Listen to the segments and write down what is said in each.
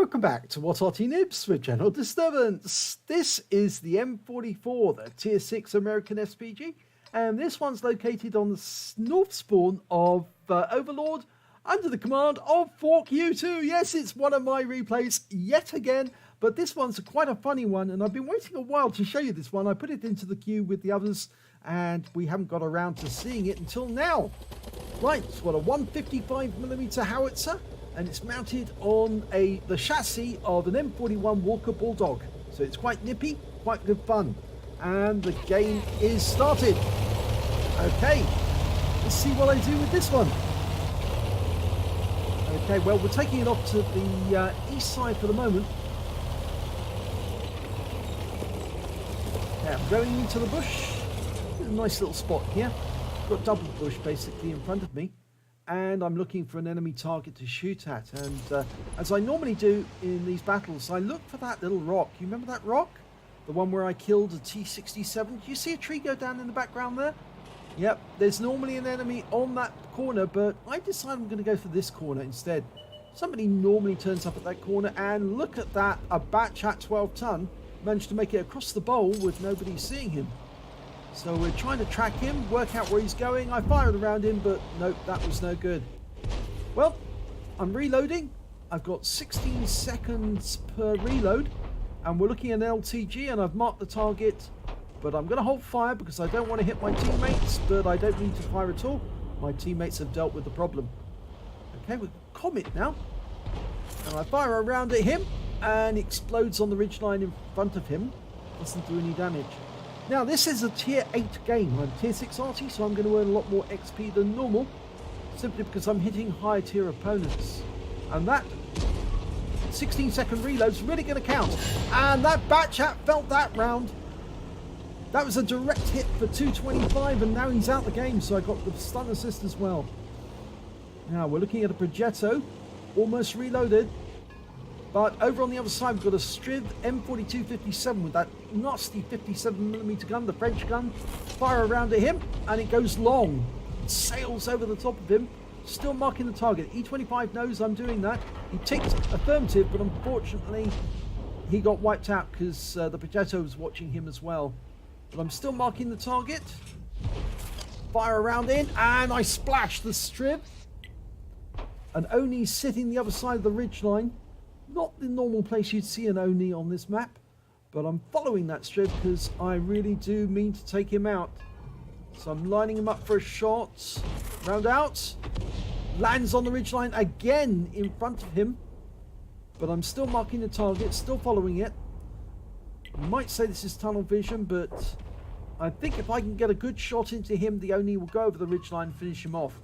Welcome back to What Arty Noobs with General Disturbance. This is the M44, the Tier 6 American SPG, and this one's located on the north spawn of Overlord under the command of Fork U2. Yes, it's one of my replays yet again, but this one's quite a funny one, and I've been waiting a while to show you this one. I put it into the queue with the others, and we haven't got around to seeing it until now. Right, it's got a 155mm howitzer, and it's mounted on the chassis of an M41 Walker Bulldog. So it's quite nippy, quite good fun. And the game is started. Okay, let's see what I do with this one. Okay, well, we're taking it off to the east side for the moment. Okay, I'm going into the bush. A nice little spot here. Got double bush basically in front of me. And I'm looking for an enemy target to shoot at. And as I normally do in these battles, I look for that little rock. You remember that rock? The one where I killed a T-67? Do you see a tree go down in the background there? Yep, there's normally an enemy on that corner, but I decided I'm going to go for this corner instead. Somebody normally turns up at that corner, and look at that, a batch at 12 ton managed to make it across the bowl with nobody seeing him. So we're trying to track him, work out where he's going. I fired around him, but nope, that was no good. Well, I'm reloading. I've got 16 seconds per reload, and we're looking at an LTG, and I've marked the target, but I'm going to hold fire because I don't want to hit my teammates, but I don't need to fire at all. My teammates have dealt with the problem. Okay, we've got Comet now, and I fire around at him, and he explodes on the ridgeline in front of him. Doesn't do any damage. Now, this is a Tier 8 game. I'm Tier 6 Arty, so I'm going to earn a lot more XP than normal, simply because I'm hitting higher tier opponents. And that 16-second reload's really going to count. And that Batchat felt that round. That was a direct hit for 225, and now he's out the game, so I got the stun assist as well. Now, we're looking at a Progetto, almost reloaded. But over on the other side, we've got a Striv M42-57 with that nasty 57mm gun, the French gun. Fire around at him, and it goes long. It sails over the top of him, still marking the target. E25 knows I'm doing that. He ticked affirmative, but unfortunately, he got wiped out because the Progetto was watching him as well. But I'm still marking the target. Fire around in, and I splash the Striv. And Oni's sitting the other side of the ridgeline. Not the normal place you'd see an Oni on this map, but I'm following that strip because I really do mean to take him out. So I'm lining him up for a shot. Round out. Lands on the ridgeline again in front of him, but I'm still marking the target, still following it. You might say this is tunnel vision, but I think if I can get a good shot into him, the Oni will go over the ridgeline and finish him off.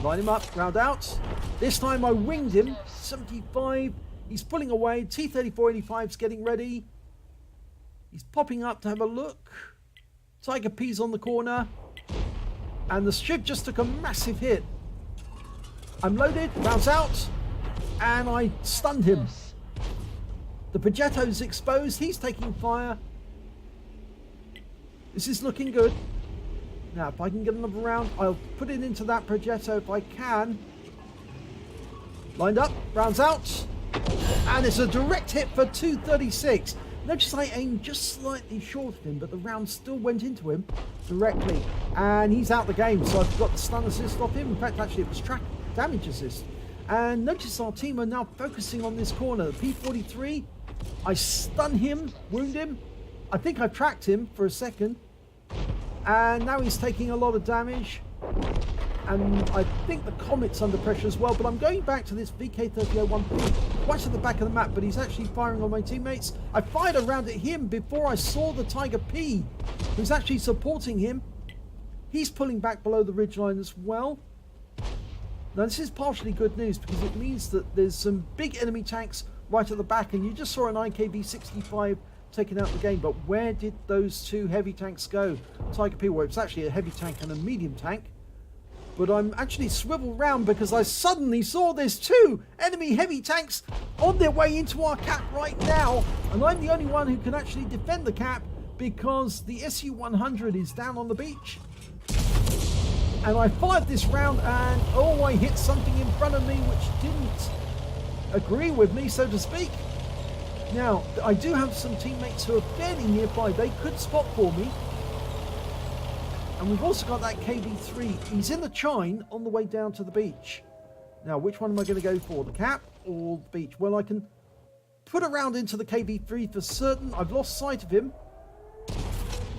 Line him up, round out. This time I winged him, 75. He's pulling away. T-34-85's getting ready. He's popping up to have a look. Tiger P's on the corner. And the strip just took a massive hit. I'm loaded, rounds out. And I stunned him. The Progetto's exposed. He's taking fire. This is looking good. Now, if I can get another round, I'll put it into that Progetto if I can. Lined up, rounds out. And it's a direct hit for 236. Notice I aimed just slightly short of him, but the round still went into him directly. And he's out the game, so I've got the stun assist off him. In fact, actually, it was track damage assist. And notice our team are now focusing on this corner. The P43, I stun him, wound him. I think I tracked him for a second. And now he's taking a lot of damage. And I think the Comet's under pressure as well. But I'm going back to this VK3001P, right at the back of the map, but he's actually firing on my teammates. I fired around at him before I saw the Tiger P, who's actually supporting him. He's pulling back below the ridgeline as well. Now, this is partially good news because it means that there's some big enemy tanks right at the back, and you just saw an IKB-65 taking out the game. But where did those two heavy tanks go? Tiger P, well, it's actually a heavy tank and a medium tank. But I'm actually swiveled round because I suddenly saw there's two enemy heavy tanks on their way into our cap right now. And I'm the only one who can actually defend the cap because the SU-100 is down on the beach. And I fired this round and, oh, I hit something in front of me which didn't agree with me, so to speak. Now, I do have some teammates who are fairly nearby. They could spot for me. And we've also got that KV3. He's in the chine on the way down to the beach. Now, which one am I going to go for? The cap or the beach? Well, I can put a round into the KV3 for certain. I've lost sight of him.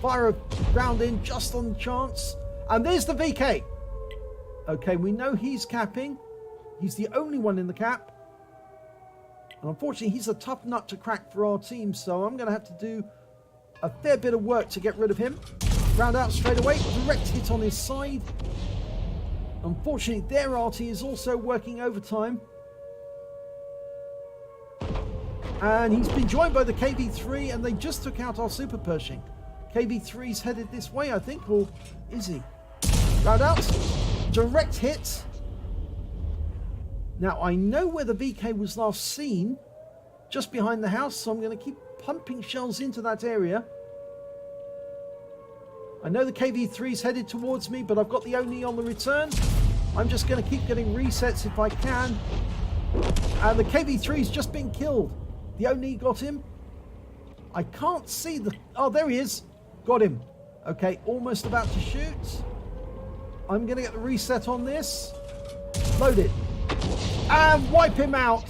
Fire a round in just on the chance. And there's the VK. Okay, we know he's capping. He's the only one in the cap. And unfortunately, he's a tough nut to crack for our team. So I'm going to have to do a fair bit of work to get rid of him. Round out straight away. Direct hit on his side. Unfortunately, their Arty is also working overtime. And he's been joined by the KV3, and they just took out our Super Pershing. KV3's headed this way, I think, or is he? Round out. Direct hit. Now, I know where the VK was last seen, just behind the house, so I'm going to keep pumping shells into that area. I know the KV3's headed towards me, but I've got the Oni on the return. I'm just going to keep getting resets if I can. And the KV3's just been killed. The Oni got him. I can't see the... Oh, there he is. Got him. Okay, almost about to shoot. I'm going to get the reset on this. Load it. And wipe him out.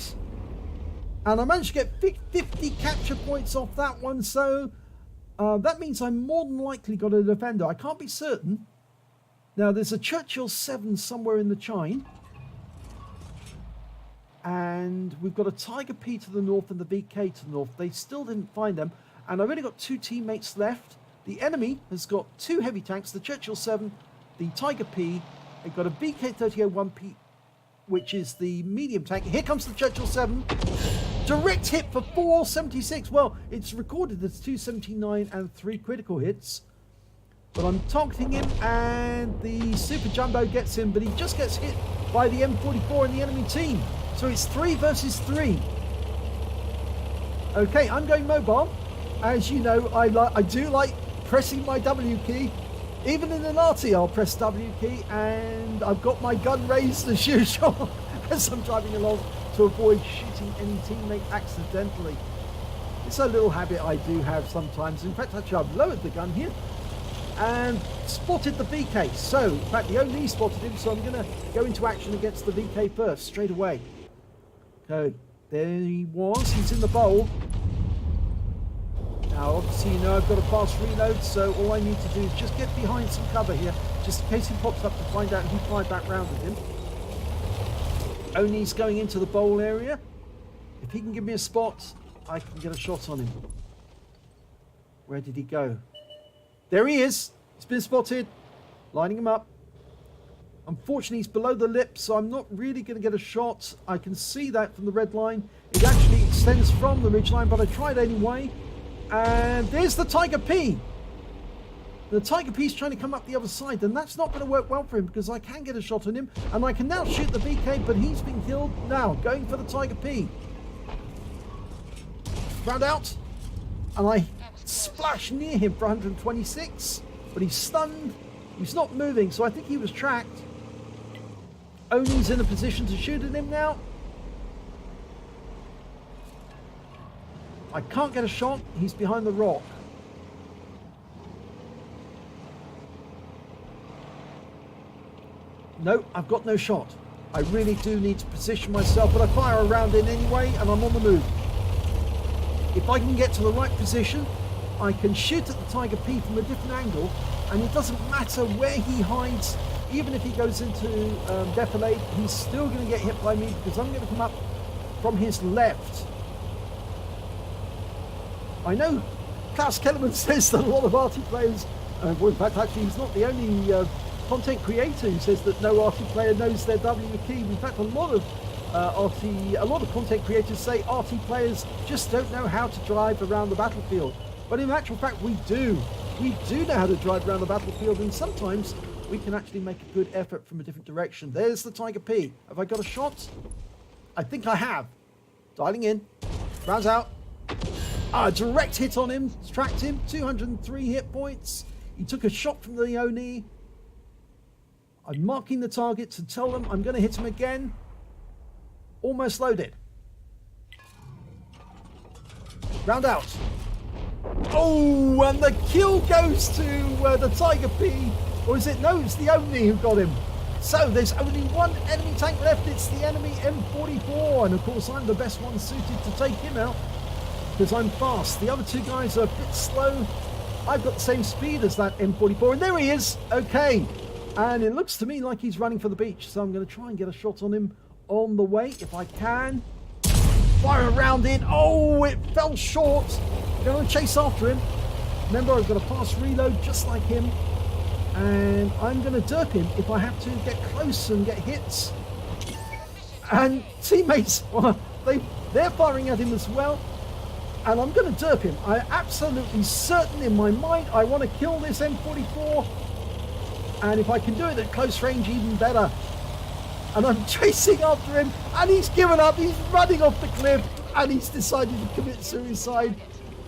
And I managed to get 50 capture points off that one, so... that means I'm more than likely got a defender. I can't be certain. Now, there's a Churchill 7 somewhere in the chine. And we've got a Tiger P to the north and the VK to the north. They still didn't find them. And I've only got 2 teammates left. The enemy has got 2 heavy tanks, the Churchill 7, the Tiger P. They've got a VK-3001P, which is the medium tank. Here comes the Churchill 7. Direct hit for 476. Well, it's recorded as 279 and 3 critical hits. But I'm targeting him, and the Super Jumbo gets him, but he just gets hit by the M44 in the enemy team. So it's 3 versus 3. Okay, I'm going mobile. As you know, I do like pressing my W key. Even in an Arty, I'll press W key, and I've got my gun raised as usual as I'm driving along to avoid shooting any teammate accidentally. It's a little habit I do have sometimes. In fact, actually, I've lowered the gun here and spotted the VK. So, in fact, the ONE spotted him, so I'm going to go into action against the VK first, straight away. Okay, there he was. He's in the bowl. Now, obviously, you know I've got a fast reload, so all I need to do is just get behind some cover here, just in case he pops up to find out who fired that round at him. Oni's going into the bowl area. If he can give me a spot, I can get a shot on him. Where did he go? There he is. He's been spotted. Lining him up. Unfortunately, he's below the lip, so I'm not really going to get a shot. I can see that from the red line. It actually extends from the ridge line, but I tried anyway. And there's the Tiger P. The Tiger P's trying to come up the other side, and that's not going to work well for him because I can get a shot on him, and I can now shoot the VK, but he's been killed. Now, going for the Tiger P. Round out, and I splash near him for 126, but he's stunned. He's not moving, so I think he was tracked. Oni's in a position to shoot at him now. I can't get a shot. He's behind the rock. No, I've got no shot. I really do need to position myself, but I fire a round in anyway, and I'm on the move. If I can get to the right position, I can shoot at the Tiger P from a different angle, and it doesn't matter where he hides. Even if he goes into defilade, he's still going to get hit by me because I'm going to come up from his left. I know Klaus Kellerman says that a lot of Arty players, well, in fact, actually, he's not the only content creator who says that no Arty player knows their W key. In fact, a lot of content creators say Arty players just don't know how to drive around the battlefield. But in actual fact, we do. We do know how to drive around the battlefield, and sometimes we can actually make a good effort from a different direction. There's the Tiger P. Have I got a shot? I think I have. Dialing in. Rounds out. Direct hit on him. Tracked him. 203 hit points. He took a shot from the Oni. I'm marking the target to tell them I'm going to hit him again. Almost loaded. Round out. Oh, and the kill goes to the Tiger P. Or is it? No, it's the Oni who got him. So there's only one enemy tank left. It's the enemy M44. And of course, I'm the best one suited to take him out because I'm fast. The other two guys are a bit slow. I've got the same speed as that M44. And there he is. Okay. And it looks to me like he's running for the beach. So I'm going to try and get a shot on him on the way if I can. Fire a round in. Oh, it fell short. I'm going to chase after him. Remember, I've got a fast reload just like him. And I'm going to derp him if I have to get close and get hits. And teammates, well, they're firing at him as well. And I'm going to derp him. I'm absolutely certain in my mind I want to kill this M44. And if I can do it at close range, even better. And I'm chasing after him, and he's given up. He's running off the cliff, and he's decided to commit suicide.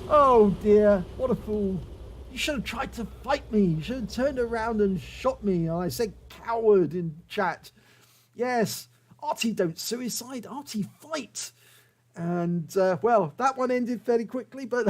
Oh dear, what a fool. You should have tried to fight me. You should have turned around and shot me. I said coward in chat. Yes, Arty don't suicide, Arty fight. And, well, that one ended fairly quickly, but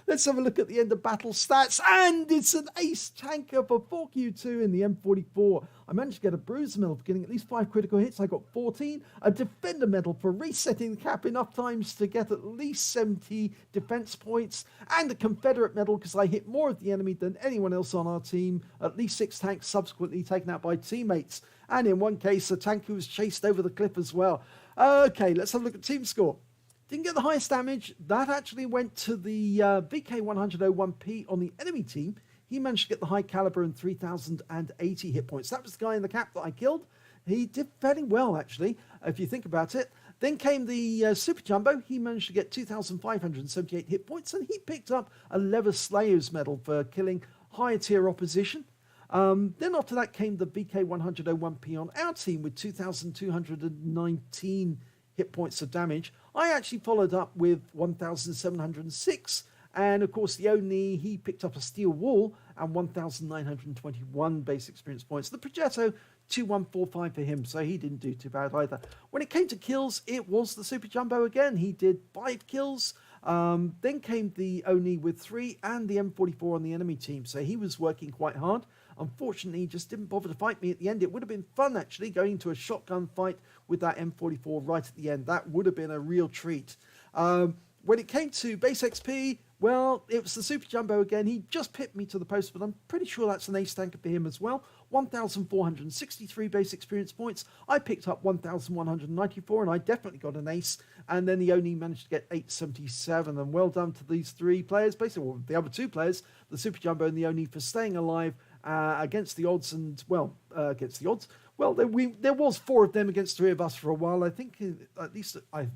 let's have a look at the end of battle stats. And it's an ace tanker for 4Q2 in the M44. I managed to get a bruiser medal for getting at least 5 critical hits. I got 14. A defender medal for resetting the cap enough times to get at least 70 defense points. And a Confederate medal because I hit more of the enemy than anyone else on our team. At least 6 tanks subsequently taken out by teammates. And in one case, a tank who was chased over the cliff as well. Okay, let's have a look at team score. Didn't get the highest damage. That actually went to the VK101P on the enemy team. He managed to get the high caliber and 3,080 hit points. That was the guy in the cap that I killed. He did fairly well, actually, if you think about it. Then came the Super Jumbo. He managed to get 2,578 hit points, and he picked up a Lever Slayer's medal for killing higher tier opposition. Then after that came the VK101P on our team with 2,219 hit points of damage. I actually followed up with 1,706, and of course the Oni, he picked up a steel wall and 1,921 base experience points. The Progetto, 2,145 for him, so he didn't do too bad either. When it came to kills, it was the Super Jumbo again. He did 5 kills. Then came the Oni with 3 and the M44 on the enemy team, so he was working quite hard. Unfortunately, he just didn't bother to fight me at the end. It would have been fun, actually, going into a shotgun fight with that M44 right at the end. That would have been a real treat. When it came to base XP, well, it was the Super Jumbo again. He just pipped me to the post, but I'm pretty sure that's an ace tanker for him as well. 1,463 base experience points. I picked up 1,194, and I definitely got an ace. And then he only managed to get 877. And well done to these 3 players, basically, well, the other 2 players, the Super Jumbo and the Oni, for staying alive against the odds. And, well, against the odds. Well, there was 4 of them against 3 of us for a while. I think at least I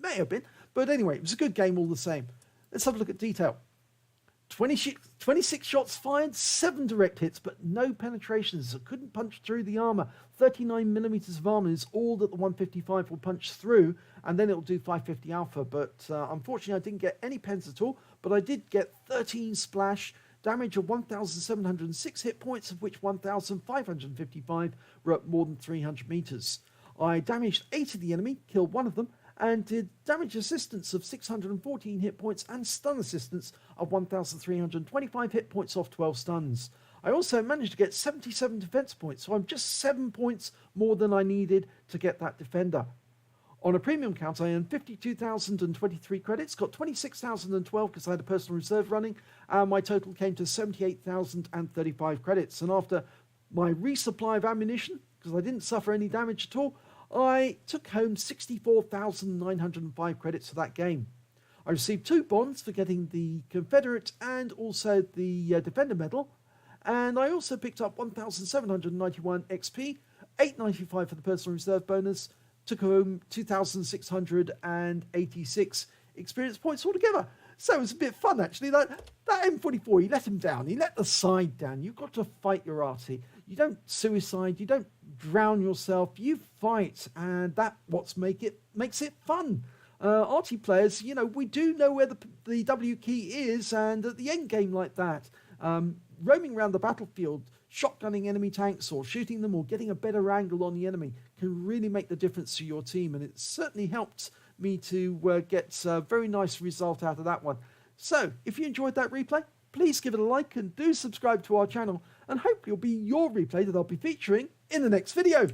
may have been. But anyway, it was a good game all the same. Let's have a look at detail. 26 shots fired, 7 direct hits, but no penetrations. I couldn't punch through the armor. 39 millimeters of armor is all that the 155 will punch through, and then it'll do 550 alpha. But unfortunately, I didn't get any pens at all, but I did get 13 splash, damage of 1,706 hit points, of which 1,555 were at more than 300 meters. I damaged 8 of the enemy, killed 1 of them, and did damage assistance of 614 hit points and stun assistance of 1,325 hit points off 12 stuns. I also managed to get 77 defense points, so I'm just 7 points more than I needed to get that defender. On a premium count, I earned 52,023 credits, got 26,012 because I had a personal reserve running, and my total came to 78,035 credits. And after my resupply of ammunition, because I didn't suffer any damage at all, I took home 64,905 credits for that game. I received 2 bonds for getting the Confederate and also the Defender medal, and I also picked up 1,791 XP, 895 for the personal reserve bonus, took home 2,686 experience points altogether. So it was a bit fun, actually. That M44, he let him down. He let the side down. You've got to fight your Arty. You don't suicide. You don't drown yourself. You fight, and that's what makes it fun. Arty players, you know, we do know where the W key is, and at the end game like that, roaming around the battlefield, shotgunning enemy tanks or shooting them or getting a better angle on the enemy can really make the difference to your team, and it certainly helped me to get a very nice result out of that one. So, if you enjoyed that replay, please give it a like and do subscribe to our channel, and hopefully it'll be your replay that I'll be featuring in the next video.